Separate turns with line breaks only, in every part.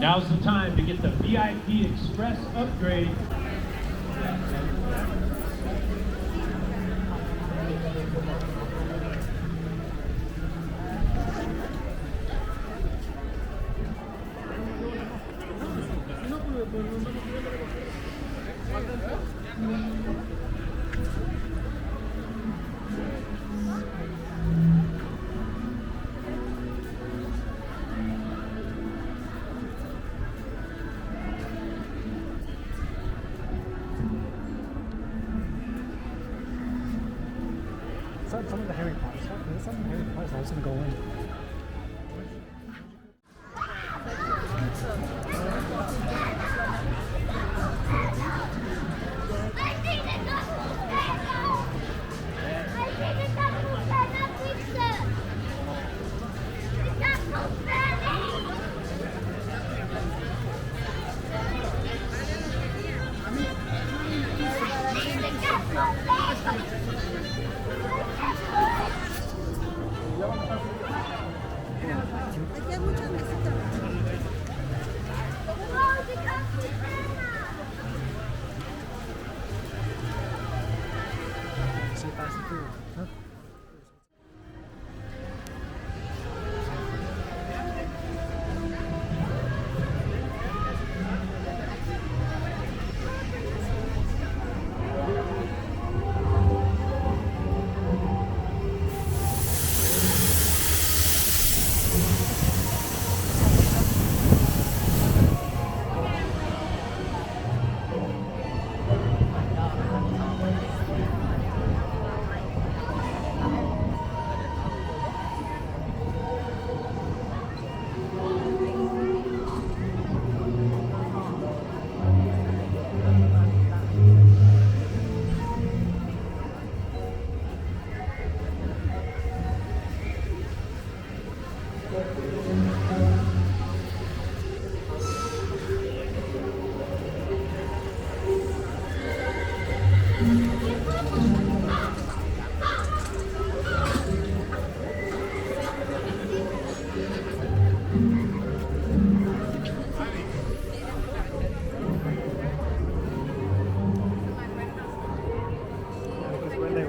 Now's the time to get the VIP Express upgrade.
Some of the Harry Potter stuff. Some of the Harry Potter stuff. I was gonna go in.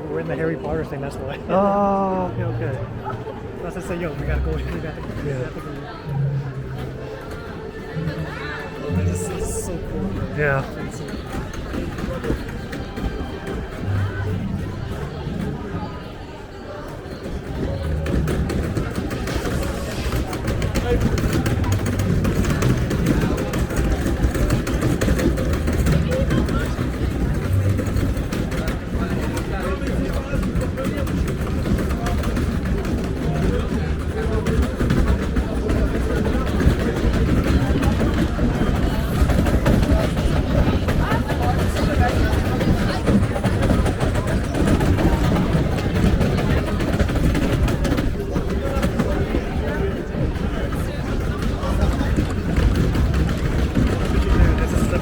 We're in the Harry Potter thing, that's why.
Oh, okay, okay.
That's to say, yo, we gotta go. We gotta go. This is so cool.
Yeah.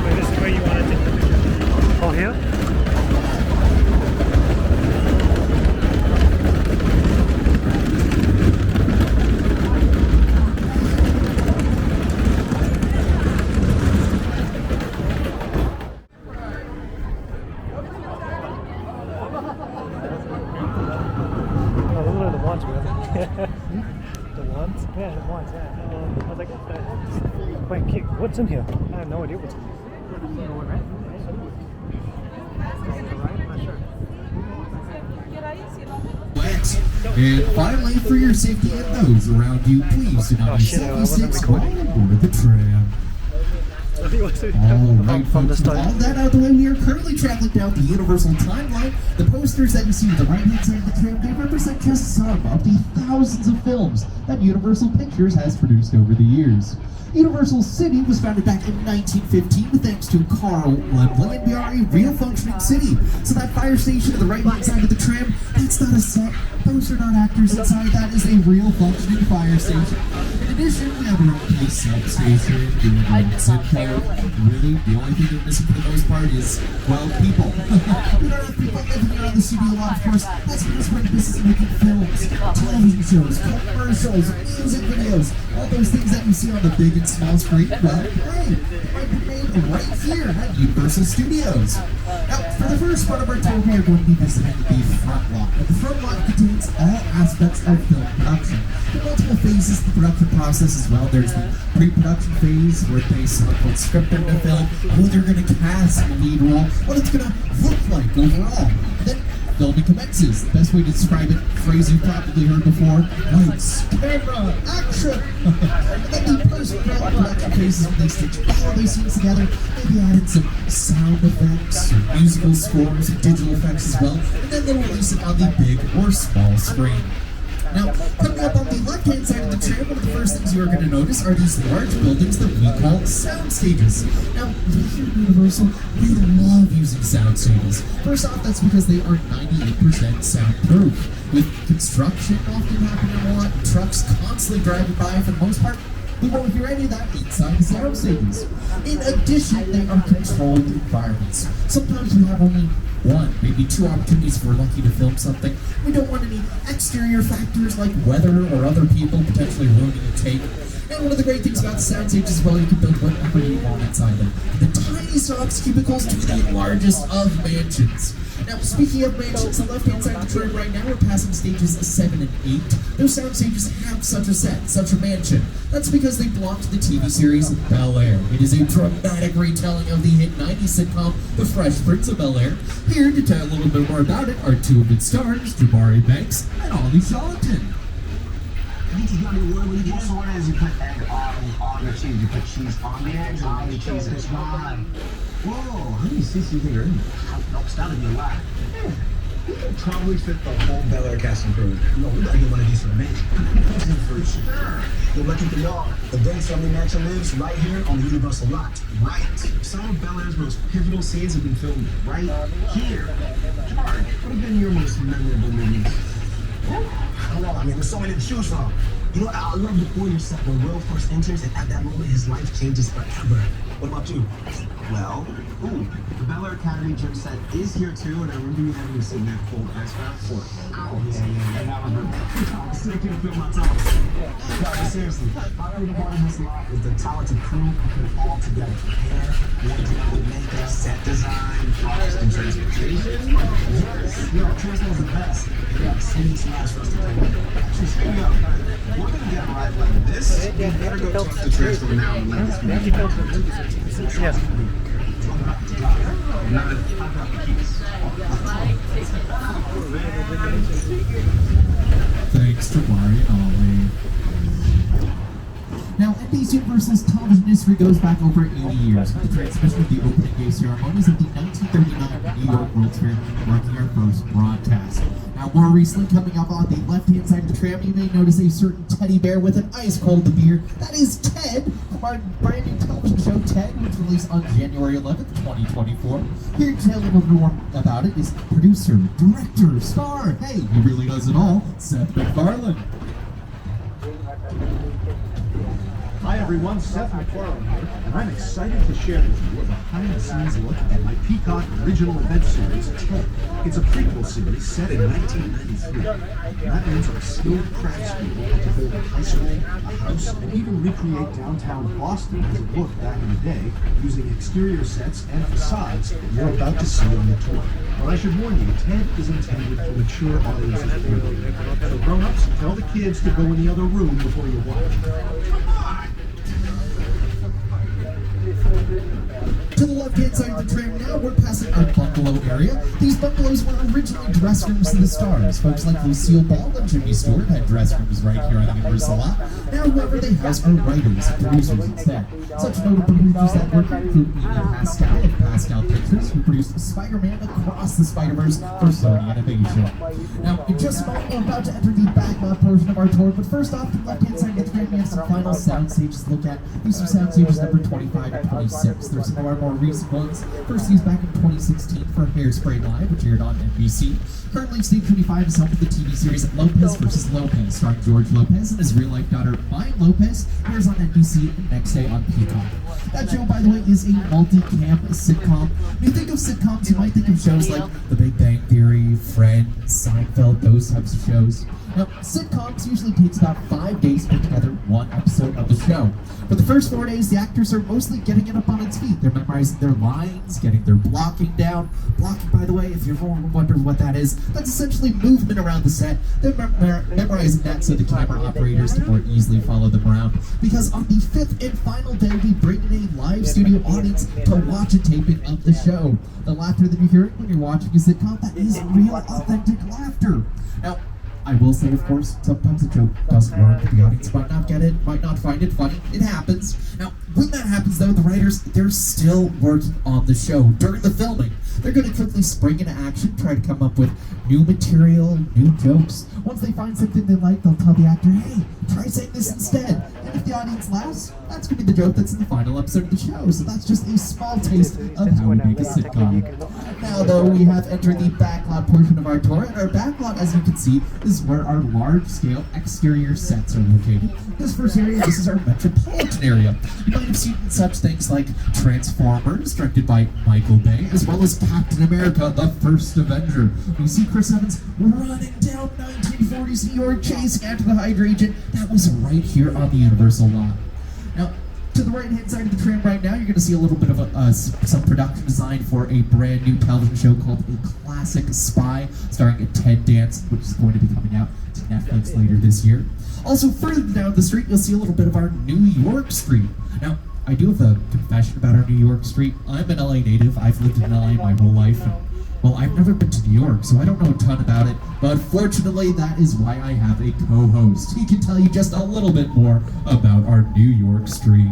This is where you want to take the picture.
Oh, here? Oh, those are the wands, man. The wands? Yeah, the wands, yeah. I was like, what the heck? Wait, Kate, what's in here? I have no idea what's in here.
And finally, for your safety and those around you, please do not be selfie sticks while on board the tram. Alright, folks, with all that out of the way, we are currently traveling down the Universal timeline. The posters that you see at the right-hand side of the tram, they represent just some of the thousands of films that Universal Pictures has produced over the years. Universal City was founded back in 1915 thanks to Carl Laemmle, and we are a real functioning city. So that fire station to the right-hand side of the tram, that's not a set. Those are not actors inside. That is a real functioning fire station. addition, we have our own police substation, we have our own Zipco. Really, the only thing they're missing for the most part is, well, people. We don't have people living around the studio a lot, of course. That's because we're in the business of making films, television shows, commercials, music videos, all those things that you see on the big and small screen. Well, hey, they might be made right here at Universal Studios. Now, for the first part of our tour, we are going to be visiting the front lot. Now, the front lot contains all aspects of film production. There are multiple phases of the production process as well. There's the pre-production phase where they select what script they're going to film, who they're going to cast in the lead role, what it's going to look like overall. Then filming commences. The best way to describe it, phrase you've probably heard before, lights, camera, action! And then the post-production phases when they stitch all those scenes together, maybe add in some sound effects, or musical scores, and digital effects as well, and then they'll release it on the big or small screen. Now, coming up on the left-hand side of the tram, one of the first things you are going to notice are these large buildings that we call sound stages. Now, here at Universal, we love using sound stages. First off, that's because they are 98% soundproof. With construction often happening a lot, and trucks constantly driving by for the most part, we won't hear any of that inside the sound stages. In addition, they are controlled environments. Sometimes we have only one, maybe two opportunities if we're lucky to film something. We don't want any exterior factors like weather or other people potentially ruining a take. And one of the great things about the sound stage is, well, you can build whatever you want inside them. The tiniest office cubicles to the largest of mansions. Now, speaking of mansions, the left-hand side of the tram right now, we're passing stages 7 and 8. Those sound stages have such a set, such a mansion. That's because they belong to the TV series Bel-Air. It is a dramatic retelling of the hit 90s sitcom The Fresh Prince of Bel-Air. Here to tell a little bit more about it are two of its stars, Jabari Banks and Ollie Soliton.
Also, what is you put egg on the cheese? You put cheese on the eggs or on the cheese and it's right. Whoa, how many seats do you think are in there? No, it's gotta be a lot. Yeah. We could probably fit the whole Bel-Air cast and crew. No, we gotta get one of these for me. For sure. You're lucky for y'all. The Banks Family Mansion lives right here on the Universal lot. Right. Some of Bel-Air's most pivotal scenes have been filmed right here. George, what have been your most memorable moments? Come on, man, there's so many to choose from. You know, I love the foyer set when Will first enters, and at that moment, his life changes forever. What about you? Well, the Bel-Air Academy gym set is here too, and I remember you having to sit in that cold ice bath for hours. Yeah, I remember. I still can't feel my toes. No, but seriously, my favorite part of this lot is the talented crew who put it all together. Hair, wardrobe, makeup, set design, props, and transportation. Yes, you know, transport's the best. Yeah, city's last for us to play with. Actually, speaking of, we're gonna get a ride like this. You better go talk to Transfer now and let this be.
Yes.
Thanks to Mari and Ollie. Now, NBC Universal's television history goes back over 80 years, with the transmission of the opening day ceremonies of the 1939 New York World's Fair, marking our first broadcast. Now, more recently, coming up on the left-hand side of the tram, you may notice a certain teddy bear with an ice-cold beer. That is Ted, from our brand new television show, Ted, which released on January 11th, 2024. Here to tell a little bit more about it is producer, director, star, hey, he really does it all, Seth MacFarlane.
Hi everyone, Seth MacFarlane here, and I'm excited to share with you a behind-the-scenes look at my Peacock original event series, TED. It's a prequel series set in 1993. That means our skilled craftspeople had to build a high school, a house, and even recreate downtown Boston as it looked back in the day, using exterior sets and facades that you're about to see on the tour. But I should warn you, TED is intended for mature audiences only. So grown-ups, tell the kids to go in the other room before you watch. Come on!
To the left-hand side of the tram now, we're passing our bungalow area. These bungalows were originally dress rooms to the stars. Folks like Lucille Ball and Jimmy Stewart had dress rooms right here on the Universal lot. Now, whoever they house are writers and producers instead. Such notable producers that work include Amy Pascal of Pascal Pictures, who produced Spider-Man Across the Spider-Verse for Sony Animation. Now, in just a moment, we're about to enter the backlot portion of our tour, but first off, to the left-hand side of the tram, we have some final sound stages to look at. These are sound stages number 25 and 26. There's some of our more more recent ones. First used back in 2016 for Hairspray Live, which aired on NBC. Currently, Stage 25 is home to the TV series Lopez vs. Lopez, starring George Lopez and his real-life daughter, Maya Lopez, airs on NBC the next day on Peacock. That show, by the way, is a multi-cam sitcom. When you think of sitcoms, you might think of shows like The Big Bang Theory, Friends, Seinfeld, those types of shows. Now, sitcoms usually takes about 5 days to put together one episode of the show. For the first 4 days, the actors are mostly getting it up on its feet. They're memorizing their lines, getting their blocking down. Blocking, by the way, if you're wondering what that is, that's essentially movement around the set. They're memorizing that so the camera operators can more easily follow them around. Because on the 5th and final day, we bring in a live studio audience to watch a taping of the show. The laughter that you're hearing when you're watching a sitcom, that is real, authentic laughter. Now, I will say, of course, sometimes the joke doesn't work. The audience might not get it, might not find it funny. It happens. Now, when that happens, though, the writers, they're still working on the show during the filming. They're going to quickly spring into action, try to come up with new material, new jokes. Once they find something they like, they'll tell the actor, hey, try saying this instead. And if the audience laughs, that's going to be the joke that's in the final episode of the show. So that's just a small taste of how we make a sitcom. Now, though, we have entered the backlot portion of our tour, and our backlot, as you can see, is where our large-scale exterior sets are located. This first area, this is our metropolitan area. You might have seen such things like Transformers, directed by Michael Bay, as well as Captain America, the First Avenger. We see Chris Evans running down 1940s New York, chasing after the Hydra agent. That was right here on the Universal lot. Now, to the right-hand side of the tram right now, you're going to see a little bit of some production design for a brand new television show called A Classic Spy, starring Ted Danson, which is going to be coming out to Netflix later this year. Also, further down the street, you'll see a little bit of our New York street. Now, I do have a confession about our New York street. I'm an LA native. I've lived in LA my whole life. And, well, I've never been to New York, so I don't know a ton about it. But fortunately, that is why I have a co-host. He can tell you just a little bit more about our New York street.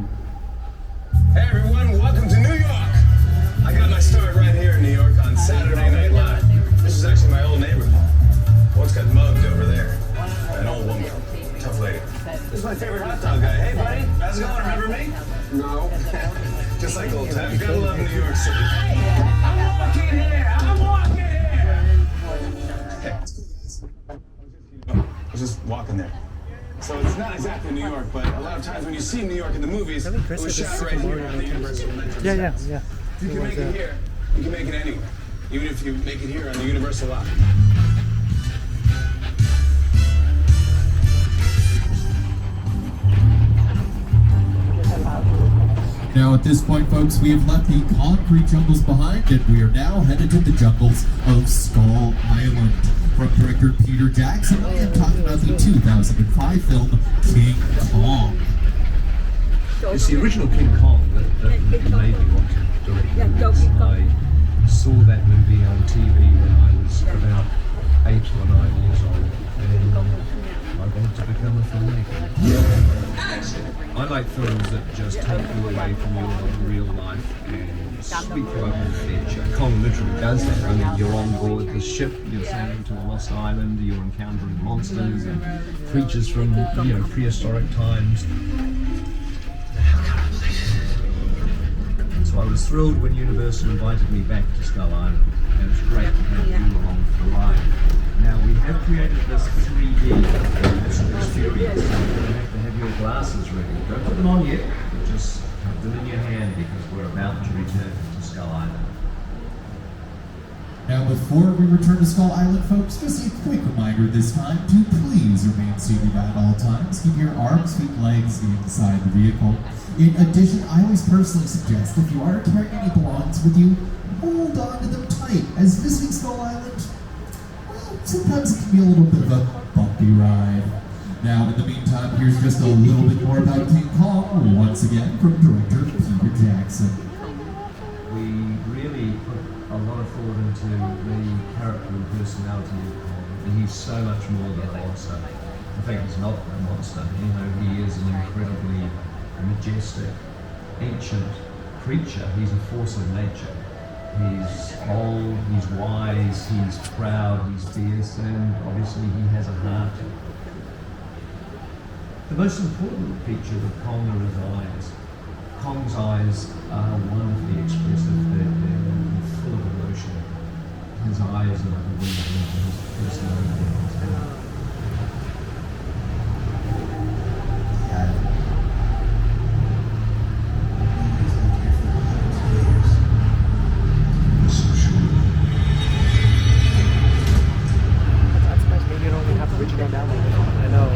Hey everyone, welcome to New York! I got my start right here in New York on Saturday Night Live. This is actually my old neighborhood. Once got mugged over there. An old woman. Tough lady. This is my favorite hot dog guy. Hey buddy, how's it going? Remember me? No. Just like old times. Gotta love New York City. Hey, I'm walking here! I'm walking here! Hey. I was just walking there. So it's not exactly New York, but a lot of times when you see New York in the movies, it was shot right here on the Universal Metro.
Yeah.
If you can make it here, you can make it anywhere. Even if you make it here on the Universal lot.
Now at this point, folks, we have left the concrete jungles behind and we are now headed to the jungles of Skull Island. From director Peter Jackson, I am talking about the 2005 film King Kong.
It's the original King Kong that made me want to direct movies. I saw that movie on TV when I was about 8 or 9 years old, and I wanted to become a filmmaker. I like films that just take you away from your real life and sweep you up an adventure. Kong literally does that. I mean, you're on board the ship, you're sailing to a lost island, you're encountering monsters and creatures from, prehistoric times. So I was thrilled when Universal invited me back to Skull Island, and it's great to have you along for the ride. Now we have created this 3D experience. You're going to have your glasses ready. Don't put them on yet, but just have them in your hand because we're about to return to Skull Island.
Now before we return to Skull Island, folks, just a quick reminder this time to please remain seated at all times. Keep your arms, feet, legs inside the vehicle. In addition, I always personally suggest if you are carrying any belongings with you, hold on to them tight, as visiting Skull Island, well, sometimes it can be a little bit of a bumpy ride. Now, in the meantime, here's just a little bit more about King Kong, once again from director Peter Jackson.
We really put a lot of thought into the character and personality of Kong, and he's so much more than a monster. In fact, he's not a monster. He is an incredibly majestic, ancient creature. He's a force of nature. He's old, he's wise, he's proud, he's fierce, and obviously he has a heart. The most important feature of Kong are his eyes. Kong's eyes are wonderfully expressive. They're full of emotion. His eyes are like a window into his personality.
I'm surprised maybe you don't even have original download. I know.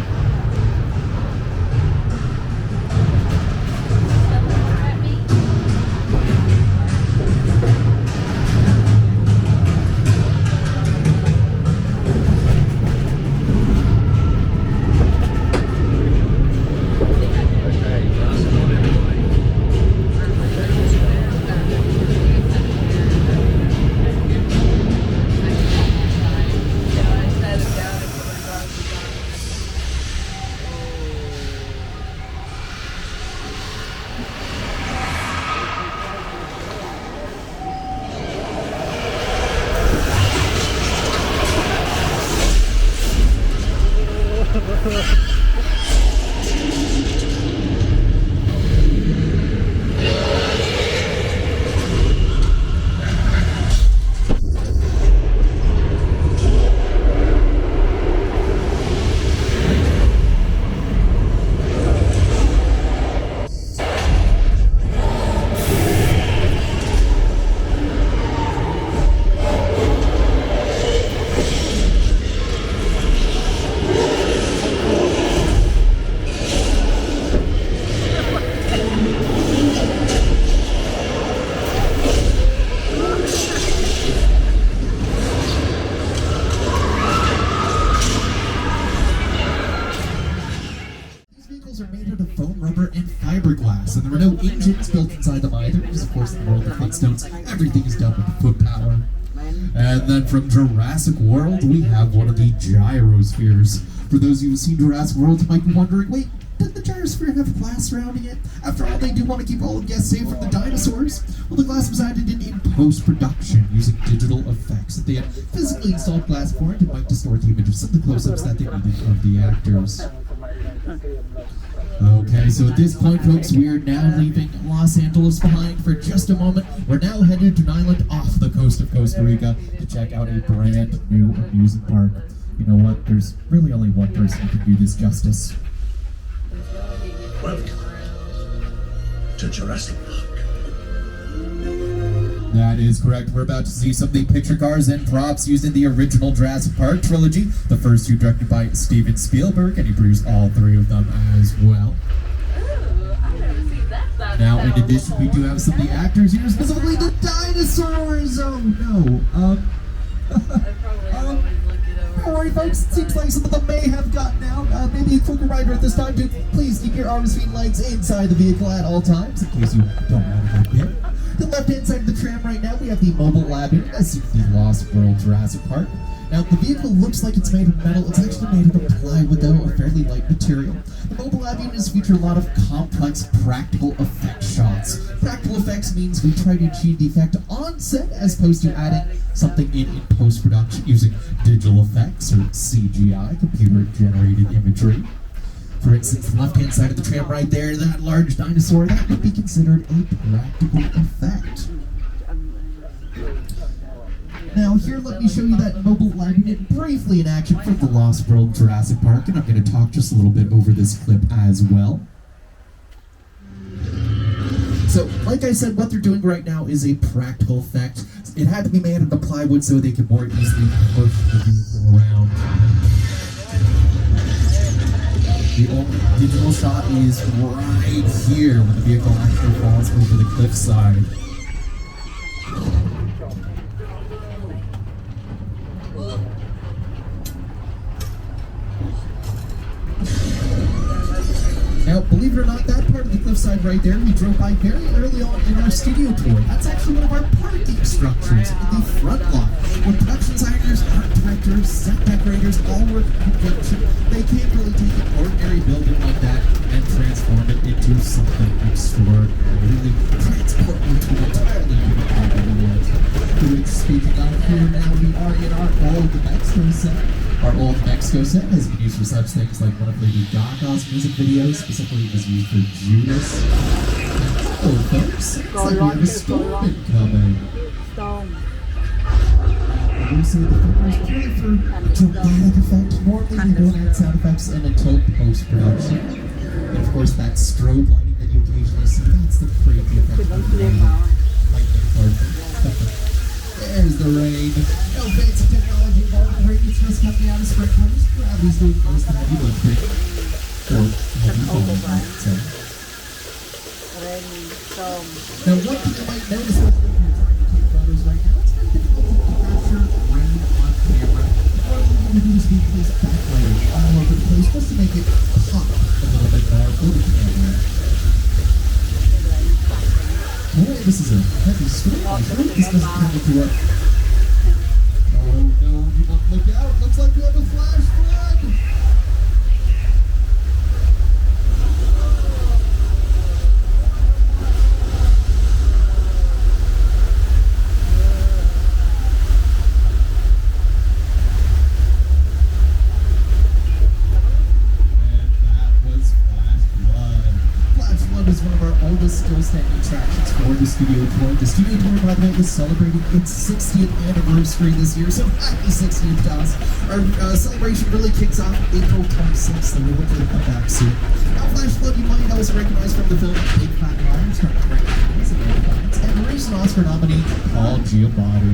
These vehicles are made out of foam, rubber, and fiberglass, and there are no engines built inside them either, because of course in the world of Flintstones, everything is done with the foot power. And then from Jurassic World, we have one of the gyrospheres. For those of you who've seen Jurassic World, you might be wondering, wait, did the gyrosphere have glass surrounding it? After all, they do want to keep all guests safe from the dinosaurs. Well, the glass was added in post-production using digital effects that they had physically installed glass for it and might distort the images of the close-ups that they needed of the actors. Okay, so at this point, folks, we are now leaving Los Angeles behind for just a moment. We're now headed to an island off the coast of Costa Rica to check out a brand new amusement park. You know what? There's really only one person who can do this justice.
Welcome to Jurassic Park.
That is correct. We're about to see some of the picture cars and props used in the original Jurassic Park trilogy. The first two directed by Steven Spielberg, and he produced all three of them as well. Now, in addition, we do have some of the actors here, specifically the dinosaurs! Oh no. Don't worry, folks. It seems like some of them may have gotten out. Maybe a quicker rider at this time. Do please keep your arms, feet, and legs inside the vehicle at all times, in case you don't want to get hit. The left-hand side of the tram right now, we have the Mobile Lab unit, as in the Lost World Jurassic Park. Now, the vehicle looks like it's made of metal. It's actually made of plywood, though, a fairly light material. The Mobile Lab units feature a lot of complex practical effect shots. Practical effects means we try to achieve the effect on set as opposed to adding something in post-production using digital effects or CGI, computer-generated imagery. For instance, the left-hand side of the tram right there, that large dinosaur, that would be considered a practical effect. Now here, let me show you that Mobile Lab unit briefly in action from the Lost World Jurassic Park, and I'm going to talk just a little bit over this clip as well. So, like I said, what they're doing right now is a practical effect. It had to be made out of plywood so they could more easily push the vehicle around. The only digital shot is right here when the vehicle actually falls over the cliffside. Now, believe it or not, that part of the cliffside right there we drove by very early on in our studio tour. That's actually one of our parking structures in the front lot. When production designers, art directors, set decorators all work in conjunction, they can't really take an ordinary building like that and transform it into something extraordinary. Really transport it to an entirely new part of the world. Which, speaking of, here now we are in our old Expo set. Our old Mexico set has been used for such things like one of Lady Gaga's music videos. Specifically, it was used for Judas. Oh, folks, looks like we have a storm incoming. We say the filter is purely for dramatic effect. Normally, we don't add sound effects in until post-production. And of course, that strobe lighting that you occasionally see, that's the creepy effect of the lightning card. There's the rain. No fancy technology involved. The rain is just coming out of sprinklers. Gravity's doing most of the heavy lifting. Or heavy falling, I would say. Now, one thing you might notice, especially if you're trying to take photos right now, it's very difficult to capture rain on camera. What we're going to do is we place backlighting all over the place just to make it pop a little bit more over the camera. Boy, this is a heavy storm. I hope this doesn't come into a... Oh no, do not look out. Looks like we have a flash flood. Is one of our oldest still standing attractions for the Studio Tour. The Studio Tour, by the way, is celebrating its 60th anniversary this year, so happy 60th to us. Our celebration really kicks off April 26th, and we hope to come back soon. Now, Flash Flood, you might also recognize from the film Big Fat Liar, starring Frank Hines and Anne Hines, and a recent Oscar nominee, Paul Giamatti.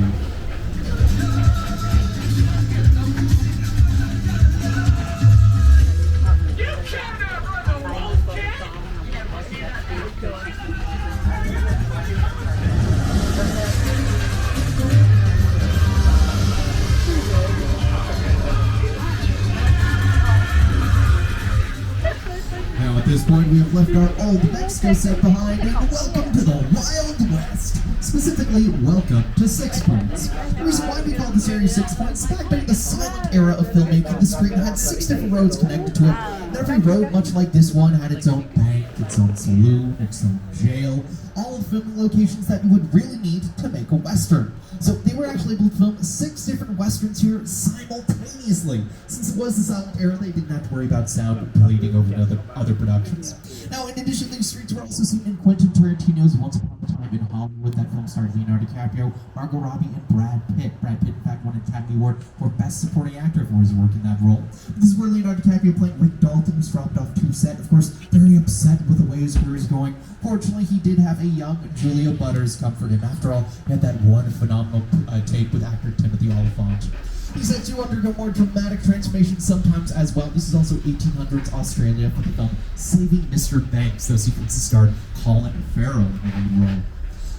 Now at this point we have left our old Mexico set behind and welcome to the Wild West. Specifically, welcome to Six Points. The reason why we call this area Six Points, back during the silent era of filmmaking, the street had 6 different roads connected to it. And every road, much like this one, had its own bank, its own saloon, its own jail, all the filming locations that you would really need to make a Western. So they were actually able to film 6 different Westerns here simultaneously. Since it was the silent era, they didn't have to worry about sound bleeding over to other productions. Now, in addition, these streets were also seen in Quentin Tarantino's Once Upon a Time in Hollywood. That film starred Leonardo DiCaprio, Margot Robbie, and Brad Pitt. Brad Pitt, in fact, won an Academy Award for Best Supporting Actor for his work in that role. This is where Leonardo DiCaprio playing Rick Dalton was dropped off to set. Of course, very upset with the way his career is going. Fortunately, he did have a young Julia Butters comfort him. After all, he had that one phenomenal tape with actor Timothy Olyphant. He said to undergo more dramatic transformations sometimes as well. This is also 1800s Australia for the film Saving Mr. Banks. Those sequences starred Colin Farrell in the lead role.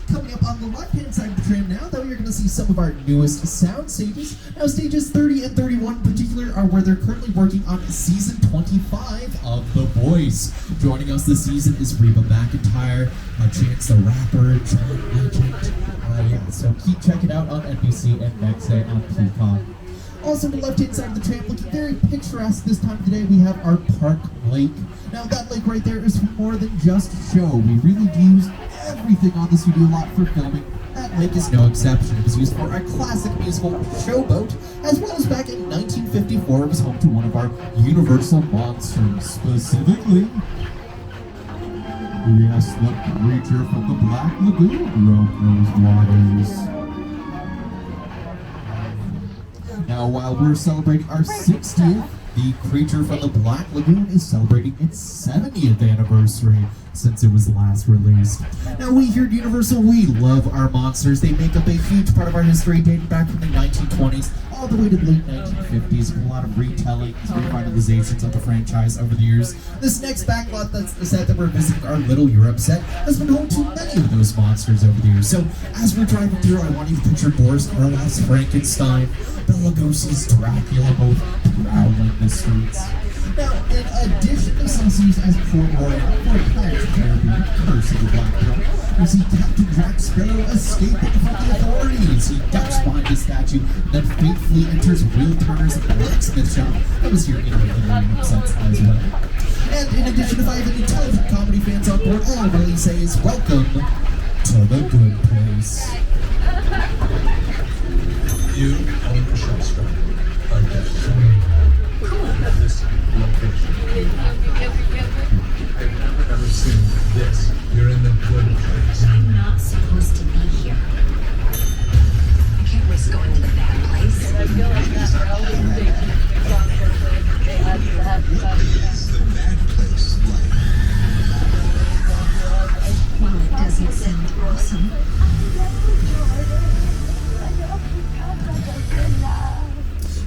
Coming up on the left-hand side of the tram now, though, you're going to see some of our newest sound stages. Now, stages 30 and 31 in particular are where they're currently working on season 25 of The Voice. Joining us this season is Reba McEntire, Chance the Rapper, John Legend. So keep checking out on NBC and next day on Peacock. Also, on the left-hand side of the tram, looking very picturesque this time of the day, we have our Park Lake. Now, that lake right there is more than just a show. We really use everything on the studio lot for filming. That lake is no exception. It was used for our classic musical Showboat, as well as back in 1954, it was home to one of our Universal monsters, specifically, yes, the creature from the Black Lagoon broke those waters. Now, while we're celebrating our 60th, the creature from the Black Lagoon is celebrating its 70th anniversary since it was last released. Now, we here at Universal, we love our monsters. They make up a huge part of our history dating back from the 1920s all the way to the late 1950s, with a lot of retellings, revitalizations of the franchise over the years. This next backlot, that's the set that we're visiting, our Little Europe set, has been home to many of those monsters over the years. So, as we're driving through, I want you to picture Boris Karloff's Frankenstein, Bela Lugosi's Dracula, both prowling the streets. Now, in addition to Celsius as before Royal for Pirates of the Caribbean, Curse of the Black Pearl, we see Captain Jack Sparrow escaping from the authorities. He ducks behind a statue, then faithfully enters Will Turner's blacksmith shop. That was your internet sense as well. And in addition, if I have any television comedy fans on board, all I really say is welcome to the good place.
You, Oliver Shellstrom, are the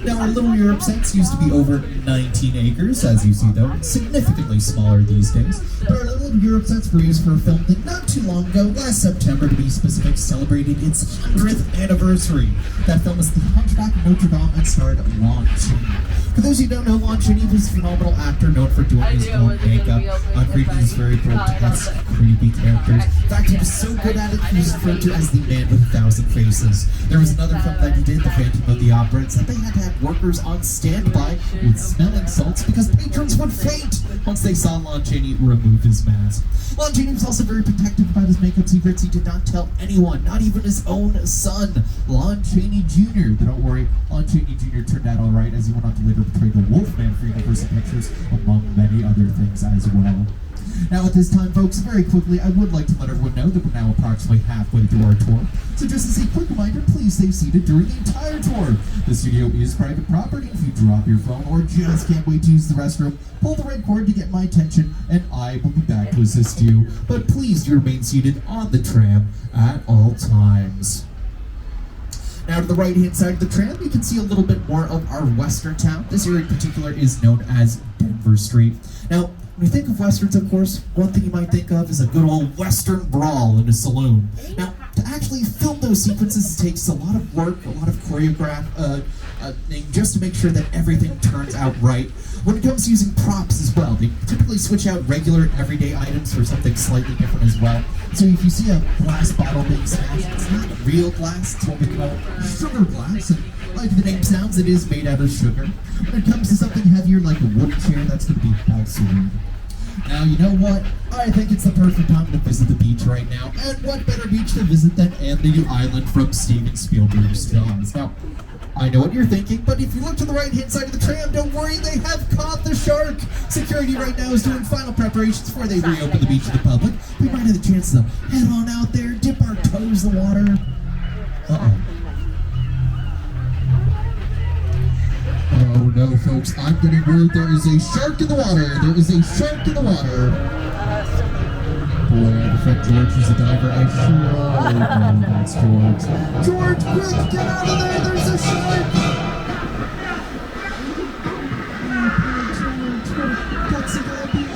Now, our Little Europe sets used to be over 19 acres, as you see though, significantly smaller these days. But our Little Europe sets were used for a film that not too long ago, last September to be specific, celebrated its 100th anniversary. That film is The Hunchback of Notre Dame and starred Lon Chaney. For those who don't know, Lon Chaney was a phenomenal actor known for doing his own makeup, creating these very grotesque, creepy characters. In fact, he was so good at it, he was referred to as the Man with 1,000 Faces. There was another film that he did, The Phantom of the Opera, and said they had to have workers on standby with smelling salts because patrons would faint once they saw Lon Chaney remove his mask. Lon Chaney was also very protective about his makeup secrets. He did not tell anyone, not even his own son, Lon Chaney Jr. But don't worry, Lon Chaney Jr. turned out alright as he went on to later portray the Wolfman for Universal Pictures, among many other things as well. Now at this time, folks, very quickly, I would like to let everyone know that we're now approximately halfway through our tour. So just as a quick reminder, please stay seated during the entire tour. The studio is private property. If you drop your phone or just can't wait to use the restroom, pull the red cord to get my attention and I will be back to assist you. But please do remain seated on the tram at all times. Now to the right-hand side of the tram, you can see a little bit more of our western town. This area in particular is known as Denver Street. Now, when you think of westerns, of course, one thing you might think of is a good old western brawl in a saloon. Now, to actually film those sequences, it takes a lot of work, a lot of choreography, just to make sure that everything turns out right. When it comes to using props as well, they typically switch out regular, everyday items for something slightly different as well. So if you see a glass bottle being smashed, it's not real glass, it's what we call sugar glass, and like the name sounds, it is made out of sugar. When it comes to something heavier like a wooden chair, that's going to be balsa. Now, you know what? I think it's the perfect time to visit the beach right now. And what better beach to visit than Anthony Island from Steven Spielberg's Jaws? Now, I know what you're thinking, but if you look to the right-hand side of the tram, don't worry, they have caught the shark! Security right now is doing final preparations before they reopen the beach to the public. We might have the chance to head on out there, dip our toes in the water. Uh-oh. Oh no, folks, I'm getting word there is a shark in the water! There is a shark in the water! Boy, our friend George is a diver. I sure know that's George. George, quick, get out of there! There's a shark! Oh, poor George. That's a guy being...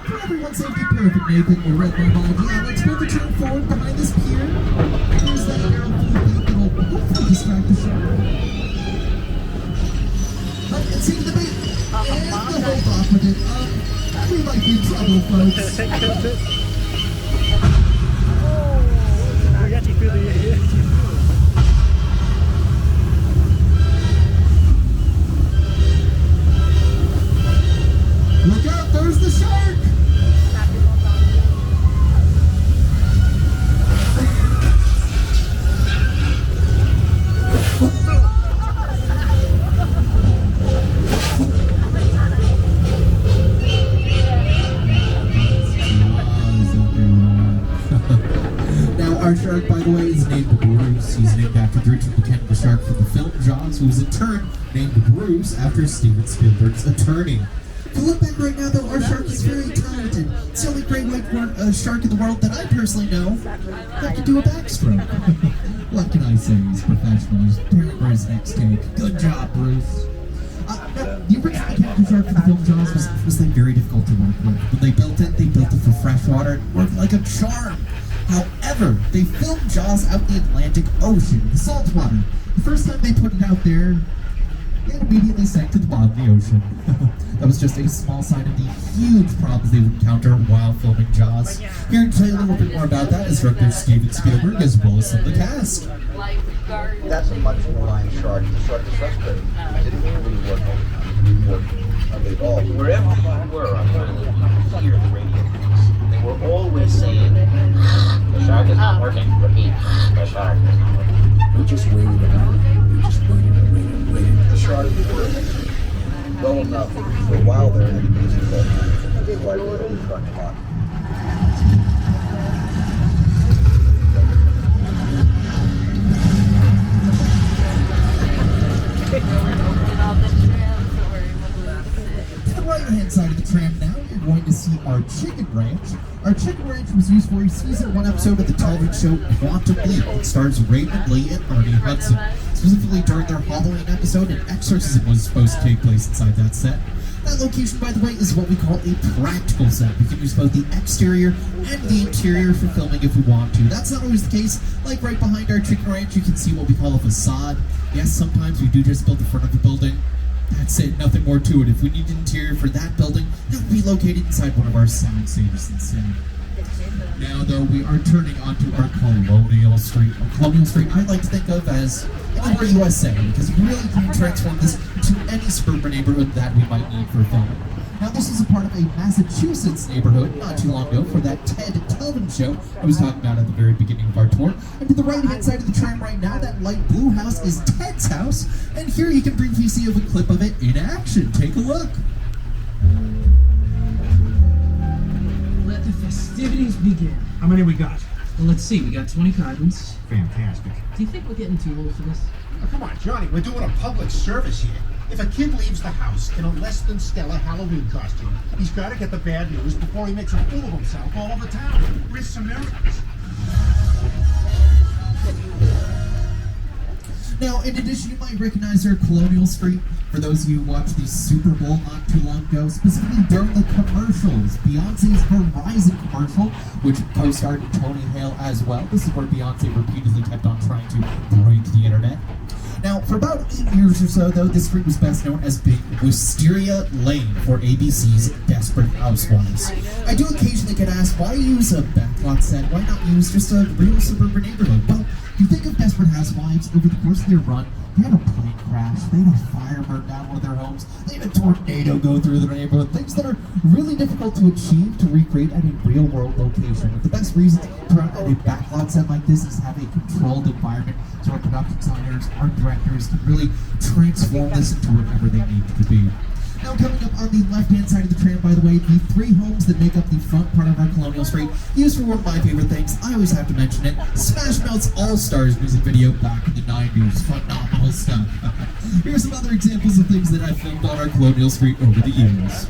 For everyone's safety, perfect, Nathan. We're right behind you. Yeah, let's move the train forward behind this pier. There's that arrow full of paint that'll hopefully distract the shark. And see the bait, and the hold off with it. We might be in trouble, folks.
Oh, we actually feel the
Look out, there's the shark! Our shark, by the way, is named Bruce. He's named after the original mechanical shark from the film Jaws, who was in turn named Bruce after Steven Spielberg's attorney. If you look back right now, though, our shark is very talented. It's the only great white shark in the world that I personally know that can do a backstroke. What can I say? He's professional. He's preparing for his next take. Good job, Bruce. Now, the original mechanical shark for the film Jaws was very difficult to work with. When they built it for freshwater. It worked like a charm. However, they filmed Jaws out in the Atlantic Ocean, the saltwater. The first time they put it out there, it immediately sank to the bottom of the ocean. That was just a small sign of the huge problems they would encounter while filming Jaws. Here to tell you a little bit more about that is director Steven Spielberg, as well as some of the cast.
That's a much more line shark. The shark is frustrating. It didn't really work all the time. It didn't work at all. Wherever you were on the island, you could hear the radio voice. They were always saying, the shark is not working. Repeat, the shark is not working.
We just waited and we just waited and waited and waited.
The shark worked well enough for a while there, and then it was like the parking lot.
To the right-hand side of the tram now, you're going to see our chicken Ranch. Our chicken ranch was used for a season 1 episode of the television show Quantum Leap. It stars Raymond Lee and Ernie Hudson. Specifically during their Halloween episode, an exorcism was supposed to take place inside that set. That location, by the way, is what we call a practical set. We can use both the exterior and the interior for filming if we want to. That's not always the case. Like right behind our chicken ranch, you can see what we call a facade. Yes, sometimes we do just build the front of the building. That's it, nothing more to it. If we need an interior for that building, that will be located inside one of our sound stages instead. Now, though, we are turning onto our Colonial Street. Colonial Street, I like to think of as anywhere USA, because we really can transform this into any suburban neighborhood that we might need for filming. Now, this is a part of a Massachusetts neighborhood not too long ago for that TED television show I was talking about at the very beginning of our tour. And to the right-hand side of the tram right now, that light blue house is Ted's house. And here you can briefly see a clip of it in action. Take a look.
Let the festivities begin.
How many we got?
Well, let's see. We got 20 cartons.
Fantastic.
Do you think we're getting too old for this?
Oh, come on, Johnny, we're doing a public service here. If a kid leaves the house in a less than stellar Halloween costume, he's got to get the bad news before he makes a fool of himself all over town. Risk some miracles.
Now, in addition, you might recognize our Colonial Street. For those of you who watched the Super Bowl not too long ago, specifically during the commercials, Beyonce's Verizon commercial, which co-starred Tony Hale as well. This is where Beyonce repeatedly kept on trying to break the internet. Now, for about 8 years or so, though, this street was best known as being Wisteria Lane for ABC's Desperate Housewives. I do occasionally get asked, why use a backlot set? Why not use just a real suburban neighborhood? Well, if you think of Desperate Housewives, over the course of their run, they had a plane crash, they had a fire burn down one of their homes, they had a tornado go through their neighborhood, things that are really difficult to achieve to recreate at a real-world location. The best reason to run at a backlot set like this is to have a controlled environment so our production designers, our directors can really transform this into whatever they need it to be. Now, coming up on the left-hand side of the tram, by the way, the 3 homes that make up the front part of our Colonial Street, used for one of my favorite things. I always have to mention it. Smash Mouth's All-Stars music video back in the 90s. Phenomenal stuff. Here's some other examples of things that I filmed on our Colonial Street over the years.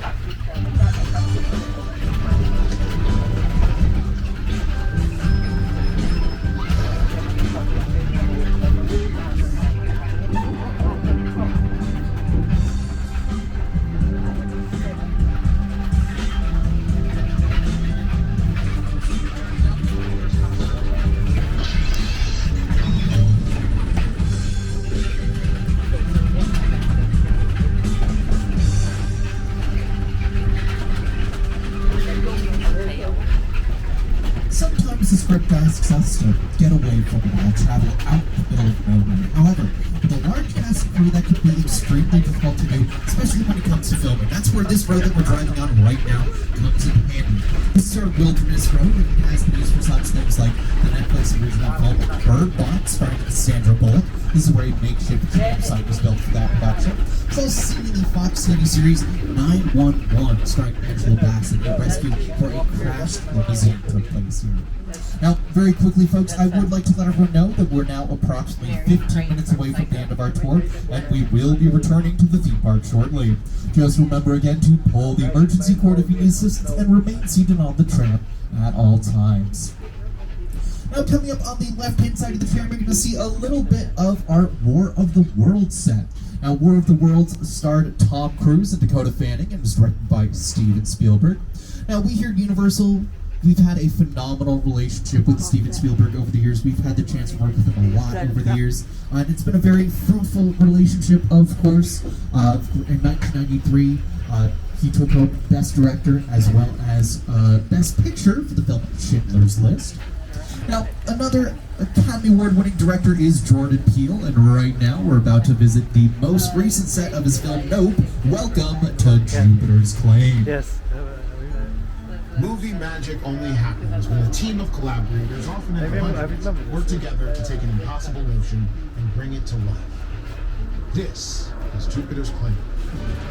Sometimes the script asks us to get away from it all, travel out the middle of nowhere. However, with a large cast and crew, that can be extremely difficult to do, especially when it comes to filming. That's where this road that we're driving on right now comes in handy. This is our wilderness road, and it has been used for such things like the Netflix original film Bird Box, starring Sandra Bullock. This is where a makeshift campsite was built for that production. It's also seen in the Fox TV series 911, starring Angela Bassett, a rescue for a crashed limousine took place here. Now, very quickly, folks, I would like to let everyone know that we're now approximately 15 minutes away from the end of our tour, and we will be returning to the theme park shortly. Just remember again to pull the emergency cord if you need assistance and remain seated on the tram at all times. Now, coming up on the left-hand side of the tram, you're going to see a little bit of our War of the Worlds set. Now, War of the Worlds starred Tom Cruise and Dakota Fanning and was directed by Steven Spielberg. Now, we here at Universal, we've had a phenomenal relationship with Steven Spielberg over the years. We've had the chance to work with him a lot over the years. And it's been a very fruitful relationship, of course. In 1993, he took home Best Director as well as Best Picture for the film Schindler's List. Now, another Academy Award-winning director is Jordan Peele, and right now we're about to visit the most recent set of his film Nope. Welcome to Jupiter's Claim.
Yes.
Movie magic only happens when a team of collaborators, often in hundreds, work together to take an impossible notion and bring it to life. This is Jupiter's Claim,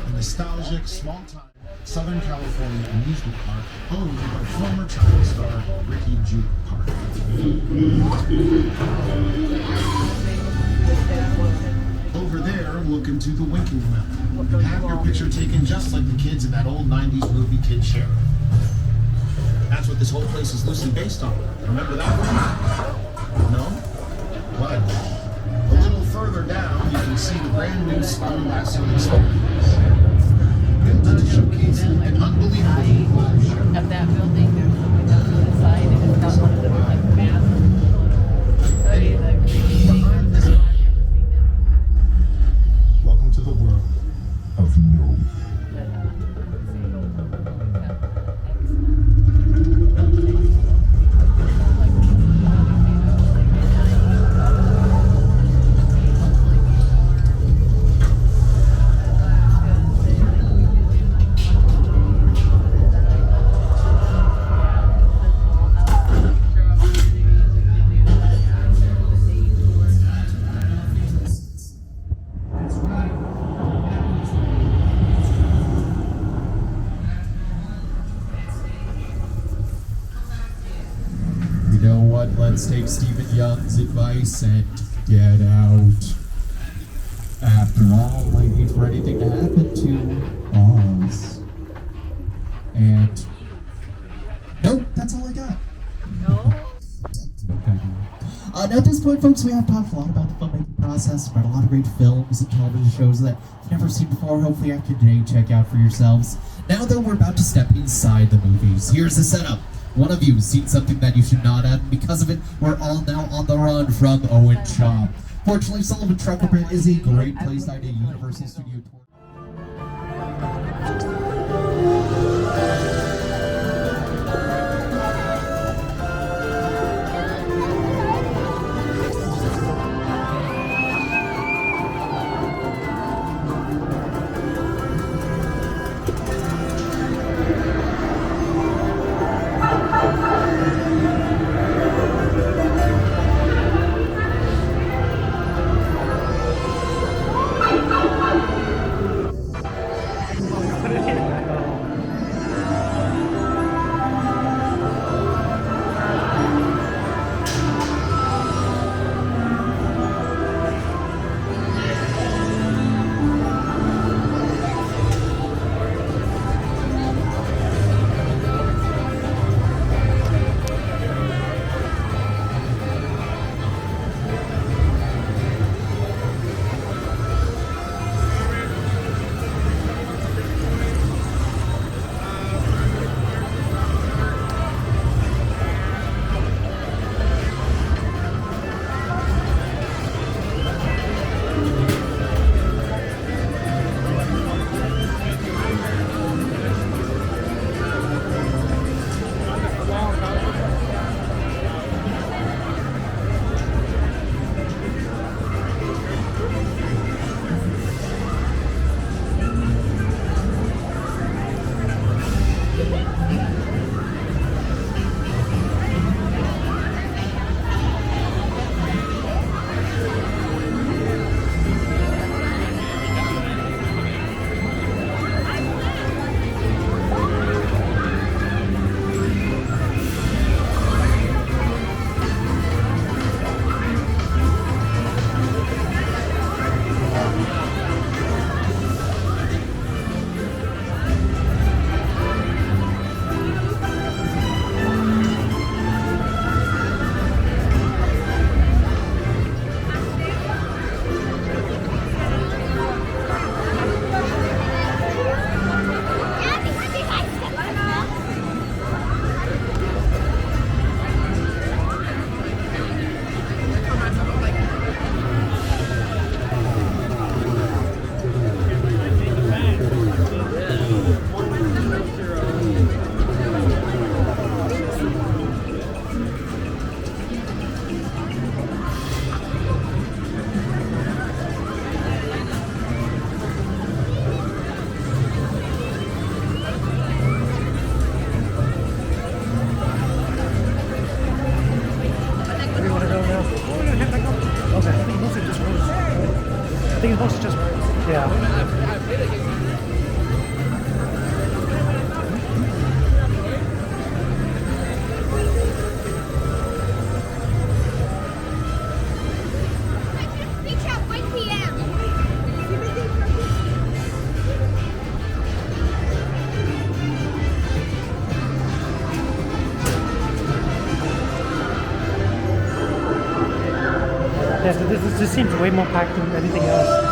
a nostalgic, small-time Southern California amusement park owned by former child star Ricky Juke Park. Over there, look into the Winking Well. Have your picture taken just like the kids in that old 90s movie Kid Show. That's what this whole place is loosely based on. Remember that one? No? What? A little further down, you can see the brand new Spun Lasso experience. Built to showcase an unbelievable
Of that building, there's something else on the side, and it's got one of those like massive studies that create.
Welcome to the world of no.
You know what? Let's take Stephen Young's advice and get out. After all, waiting for anything to happen to us. And nope, that's all I got.
No?
Now at this point, folks, we have talked a lot about the filmmaking process, about a lot of great films and television shows that you've never seen before. Hopefully after today, check out for yourselves. Now though, we're about to step inside the movies. Here's the setup. One of you has seen something that you should not have, and because of it, we're all now on the run from Owen Shaw. Fortunately, Sullivan Trucker Pit is a great place to do Universal Studio Tour.
think it's mostly just roads. Yeah. Yeah, so this just seems way more packed than anything else.